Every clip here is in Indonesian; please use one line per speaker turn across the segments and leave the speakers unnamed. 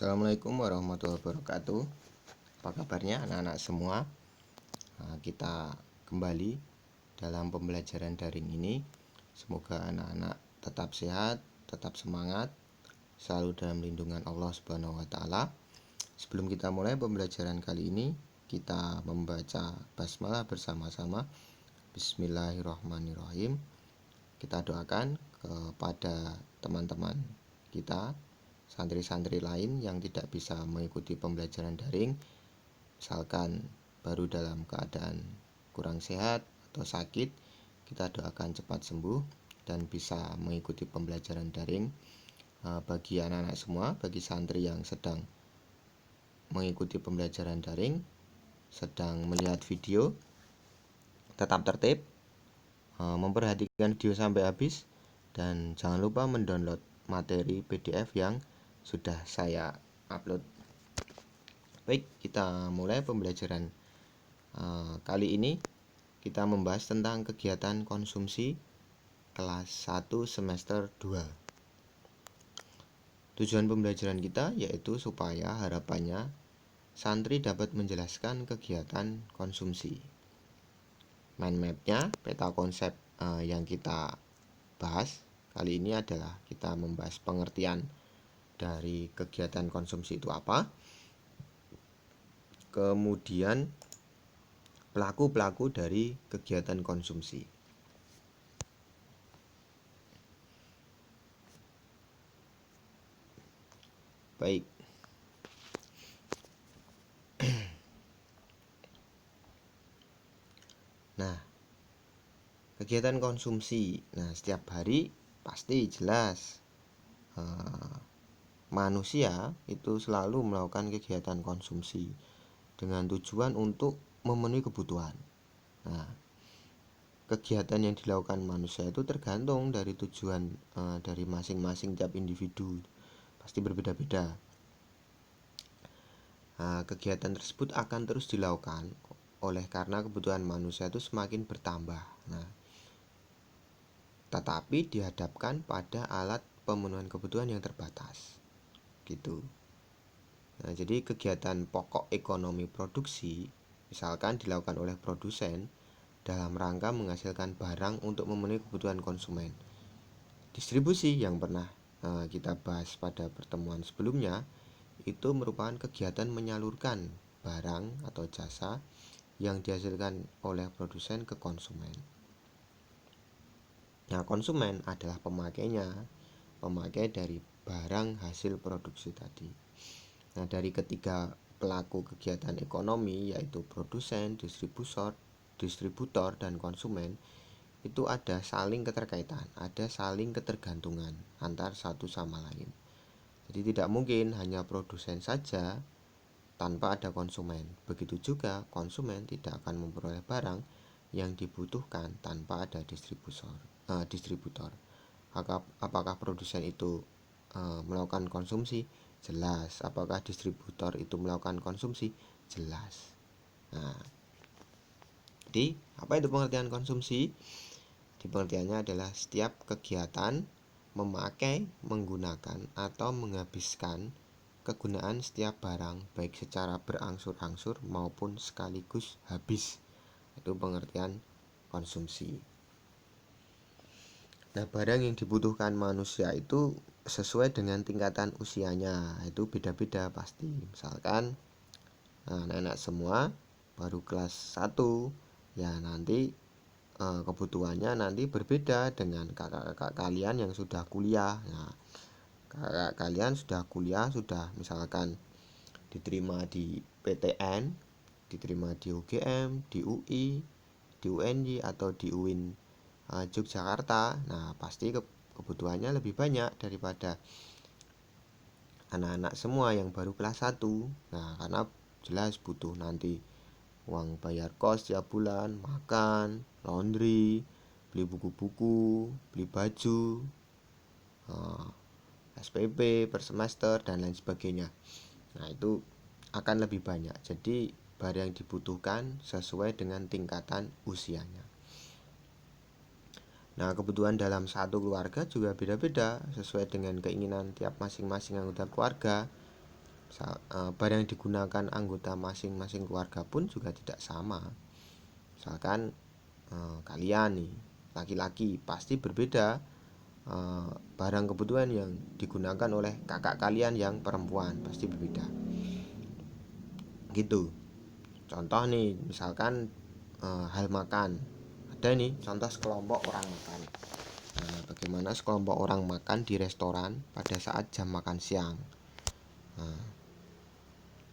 Assalamualaikum warahmatullahi wabarakatuh. Apa kabarnya anak-anak semua? Kita kembali dalam pembelajaran daring ini. Semoga anak-anak tetap sehat, tetap semangat, selalu dalam lindungan Allah Subhanahu wa taala. Sebelum kita mulai pembelajaran kali ini, kita membaca basmalah bersama-sama. Bismillahirrahmanirrahim. Kita doakan kepada teman-teman kita, santri-santri lain yang tidak bisa mengikuti pembelajaran daring, misalkan baru dalam keadaan kurang sehat atau sakit, kita doakan cepat sembuh dan bisa mengikuti pembelajaran daring. Bagi anak-anak semua, bagi santri yang sedang mengikuti pembelajaran daring, sedang melihat video, tetap tertib, memperhatikan video sampai habis, dan jangan lupa mendownload materi PDF yang sudah saya upload. Baik, kita mulai pembelajaran kali ini. Kita membahas tentang kegiatan konsumsi kelas 1 semester 2. Tujuan pembelajaran kita yaitu supaya harapannya santri dapat menjelaskan kegiatan konsumsi. Mind map-nya, peta konsep yang kita bahas kali ini adalah kita membahas pengertian dari kegiatan konsumsi itu apa, kemudian pelaku-pelaku dari kegiatan konsumsi. Baik. Nah, kegiatan konsumsi. Nah, setiap hari pasti jelas manusia itu selalu melakukan kegiatan konsumsi dengan tujuan untuk memenuhi kebutuhan. Nah, kegiatan yang dilakukan manusia itu tergantung dari tujuan dari masing-masing tiap individu, pasti berbeda-beda. Kegiatan tersebut akan terus dilakukan oleh karena kebutuhan manusia itu semakin bertambah. Nah, tetapi dihadapkan pada alat pemenuhan kebutuhan yang terbatas, gitu. Nah, jadi kegiatan pokok ekonomi produksi misalkan dilakukan oleh produsen dalam rangka menghasilkan barang untuk memenuhi kebutuhan konsumen. Distribusi yang pernah kita bahas pada pertemuan sebelumnya itu merupakan kegiatan menyalurkan barang atau jasa yang dihasilkan oleh produsen ke konsumen. Nah, konsumen adalah pemakai dari barang hasil produksi tadi. Nah, dari ketiga pelaku kegiatan ekonomi yaitu produsen, distributor, dan konsumen itu ada saling keterkaitan, ada saling ketergantungan antar satu sama lain. Jadi tidak mungkin hanya produsen saja tanpa ada konsumen. Begitu juga konsumen tidak akan memperoleh barang yang dibutuhkan tanpa ada distributor. Apakah produsen itu melakukan konsumsi? Jelas. Apakah distributor itu melakukan konsumsi? Jelas. Nah, jadi apa itu pengertian konsumsi? Di pengertiannya adalah setiap kegiatan memakai, menggunakan, atau menghabiskan kegunaan setiap barang baik secara berangsur-angsur maupun sekaligus habis. Itu pengertian konsumsi. Nah, barang yang dibutuhkan manusia itu sesuai dengan tingkatan usianya, itu beda-beda pasti. Misalkan anak-anak semua baru kelas 1, ya nanti kebutuhannya nanti berbeda dengan kakak-kakak kalian yang sudah kuliah. Nah, kakak kalian sudah kuliah, sudah misalkan diterima di PTN, diterima di UGM, di UI, di UNY, atau di UIN Yogyakarta. Nah, pasti kebutuhannya lebih banyak daripada anak-anak semua yang baru kelas 1. Nah, karena jelas butuh nanti uang bayar kos tiap bulan, makan, laundry, beli buku-buku, beli baju, SPP per semester, dan lain sebagainya. Nah, itu akan lebih banyak. Jadi barang yang dibutuhkan sesuai dengan tingkatan usianya. Nah, kebutuhan dalam satu keluarga juga beda-beda sesuai dengan keinginan tiap masing-masing anggota keluarga. Barang yang digunakan anggota masing-masing keluarga pun juga tidak sama. Misalkan kalian nih laki-laki, pasti berbeda barang kebutuhan yang digunakan oleh kakak kalian yang perempuan, pasti berbeda gitu. Contoh nih, misalkan hal makan. Ada nih contoh sekelompok orang makan. Bagaimana sekelompok orang makan di restoran pada saat jam makan siang.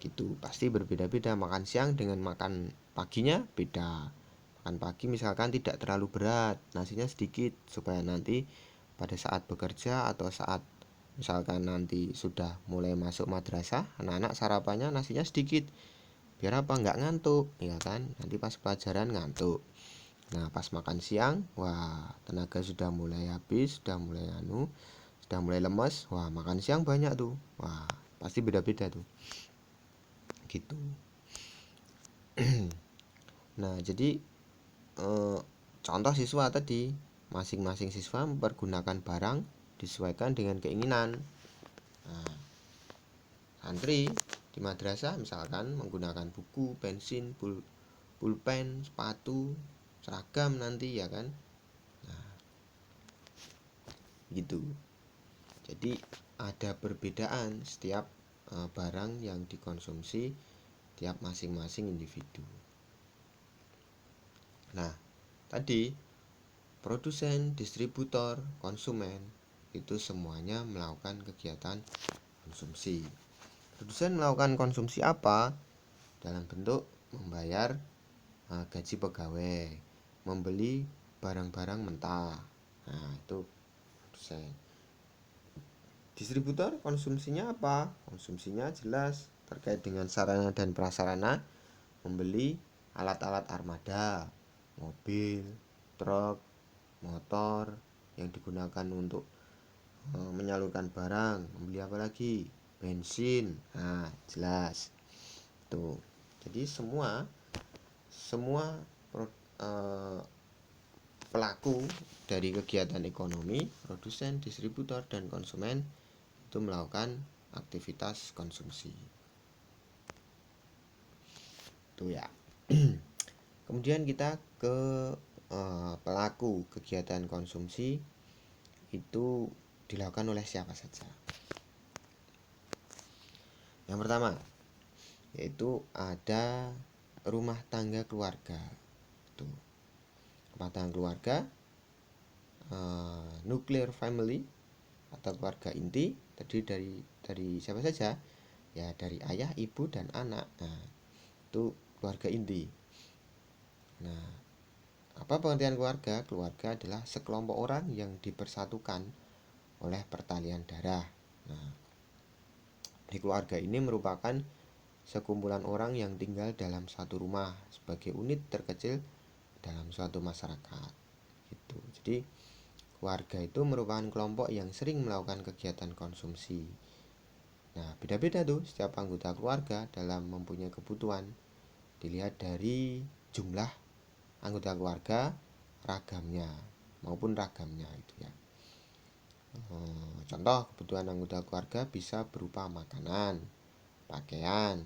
Gitu, pasti berbeda-beda. Makan siang dengan makan paginya beda. Makan pagi misalkan tidak terlalu berat, nasinya sedikit, supaya nanti pada saat bekerja atau saat misalkan nanti sudah mulai masuk madrasah, anak-anak sarapannya nasinya sedikit, biar apa, nggak ngantuk, ya kan, nanti pas pelajaran ngantuk. Nah pas makan siang, wah tenaga sudah mulai habis, sudah mulai lemas, wah makan siang banyak tuh, wah pasti beda-beda tuh gitu. Nah jadi contoh siswa tadi, masing-masing siswa mempergunakan barang disesuaikan dengan keinginan. Nah, santri di madrasah misalkan menggunakan buku, pensil, pulpen, sepatu, seragam nanti, ya kan. Nah, gitu. Jadi ada perbedaan setiap barang yang dikonsumsi tiap masing-masing individu. Nah, tadi produsen, distributor, konsumen itu semuanya melakukan kegiatan konsumsi. Produsen melakukan konsumsi apa? Dalam bentuk membayar gaji pegawai, membeli barang-barang mentah. Nah, itu produsen. Distributor konsumsinya apa? Konsumsinya jelas terkait dengan sarana dan prasarana, membeli alat-alat armada, mobil, truk, motor yang digunakan untuk menyalurkan barang. Membeli apa lagi? Bensin. Nah, jelas. Tuh. Jadi semua pelaku dari kegiatan ekonomi, produsen, distributor, dan konsumen itu melakukan aktivitas konsumsi. Itu ya. Kemudian kita ke pelaku kegiatan konsumsi itu dilakukan oleh siapa saja. Yang pertama yaitu ada rumah tangga keluarga. Tuh. Rumah tangga keluarga, nuclear family atau keluarga inti terdiri dari siapa saja? Ya dari ayah, ibu, dan anak. Nah, itu keluarga inti. Nah, apa pengertian keluarga? Keluarga adalah sekelompok orang yang dipersatukan oleh pertalian darah. Nah, di keluarga ini merupakan sekumpulan orang yang tinggal dalam satu rumah sebagai unit terkecil dalam suatu masyarakat. Gitu. Jadi keluarga itu merupakan kelompok yang sering melakukan kegiatan konsumsi. Nah, beda-beda tuh setiap anggota keluarga dalam mempunyai kebutuhan. Dilihat dari jumlah anggota keluarga, ragamnya itu ya. Contoh kebutuhan anggota keluarga bisa berupa makanan, pakaian,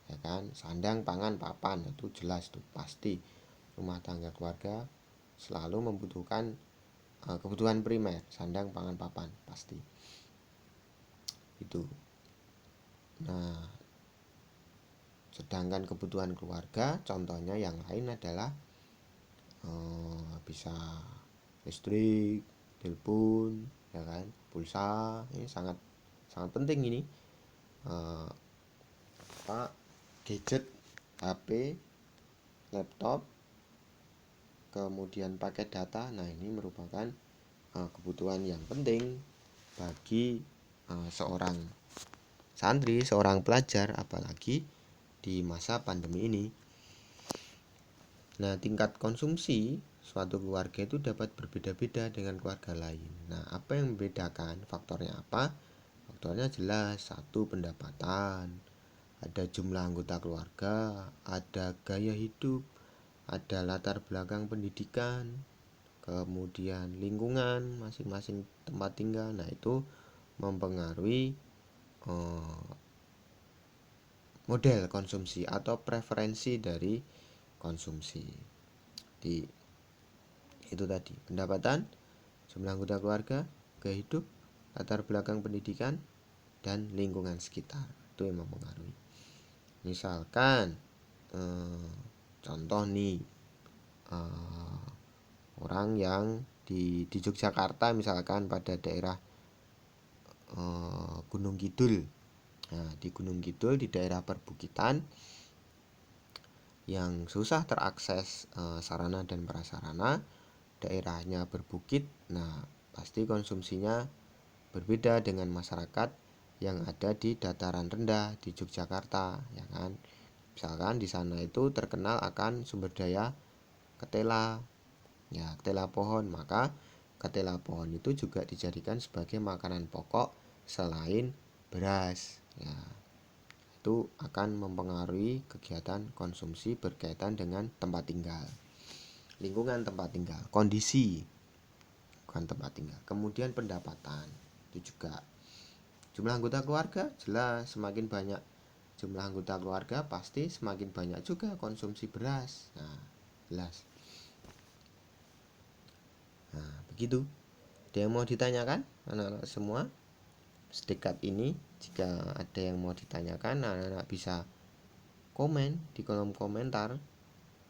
ya kan, sandang, pangan, papan, itu jelas tuh pasti. Rumah tangga keluarga selalu membutuhkan kebutuhan primer, sandang, pangan, papan, pasti. Itu. Nah, sedangkan kebutuhan keluarga, contohnya yang lain adalah bisa listrik, telepon, ya kan, pulsa. Ini sangat penting ini. Gadget, HP, laptop, kemudian paket data. Nah, ini merupakan kebutuhan yang penting bagi seorang santri, seorang pelajar, apalagi di masa pandemi ini. Nah, tingkat konsumsi suatu keluarga itu dapat berbeda-beda dengan keluarga lain. Nah, apa yang membedakan? Faktornya apa? Faktornya jelas, satu pendapatan, ada jumlah anggota keluarga, ada gaya hidup, ada latar belakang pendidikan, kemudian lingkungan masing-masing tempat tinggal. Nah, itu mempengaruhi model konsumsi atau preferensi dari konsumsi. Itu tadi pendapatan, jumlah anggota keluarga, gaya hidup, latar belakang pendidikan, dan lingkungan sekitar. Itu yang mempengaruhi. Misalkan contoh nih, orang yang di Yogyakarta misalkan pada daerah Gunung Kidul. Nah, di Gunung Kidul di daerah perbukitan yang susah terakses sarana dan prasarana, daerahnya berbukit. Nah, pasti konsumsinya berbeda dengan masyarakat yang ada di dataran rendah di Yogyakarta, ya kan? Misalkan di sana itu terkenal akan sumber daya ketela, ya ketela pohon, maka ketela pohon itu juga dijadikan sebagai makanan pokok selain beras, ya. Itu akan mempengaruhi kegiatan konsumsi berkaitan dengan tempat tinggal, lingkungan tempat tinggal, kondisi bukan tempat tinggal. Kemudian pendapatan, itu juga jumlah anggota keluarga, jelas semakin banyak jumlah anggota keluarga pasti semakin banyak juga konsumsi beras. Nah, jelas. Nah, begitu. Ada yang mau ditanyakan anak-anak semua? Sedekat ini, jika ada yang mau ditanyakan, anak-anak bisa komen di kolom komentar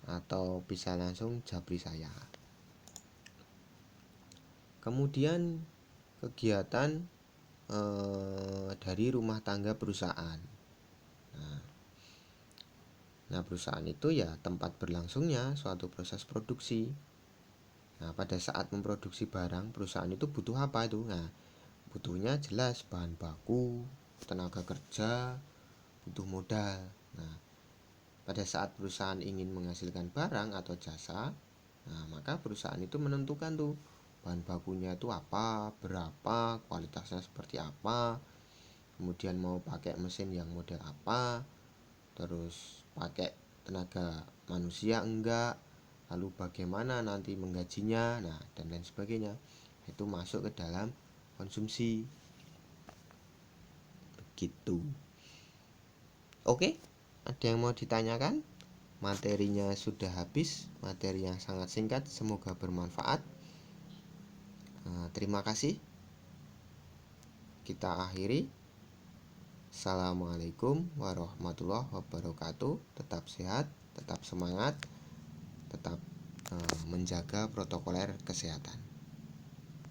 atau bisa langsung japri saya. Kemudian kegiatan dari rumah tangga perusahaan. Nah, perusahaan itu ya tempat berlangsungnya suatu proses produksi. Nah, pada saat memproduksi barang, perusahaan itu butuh apa itu? Nah, butuhnya jelas bahan baku, tenaga kerja, butuh modal. Nah, pada saat perusahaan ingin menghasilkan barang atau jasa, nah maka perusahaan itu menentukan tuh bahan bakunya itu apa, berapa, kualitasnya seperti apa, kemudian mau pakai mesin yang model apa, terus pakai tenaga manusia enggak, lalu bagaimana nanti menggajinya, nah dan lain sebagainya. Itu masuk ke dalam konsumsi. Begitu. Oke, ada yang mau ditanyakan? Materinya sudah habis, materi yang sangat singkat, semoga bermanfaat. Terima kasih. Kita akhiri. Assalamualaikum warahmatullahi wabarakatuh. Tetap sehat, tetap semangat, tetap menjaga protokoler kesehatan.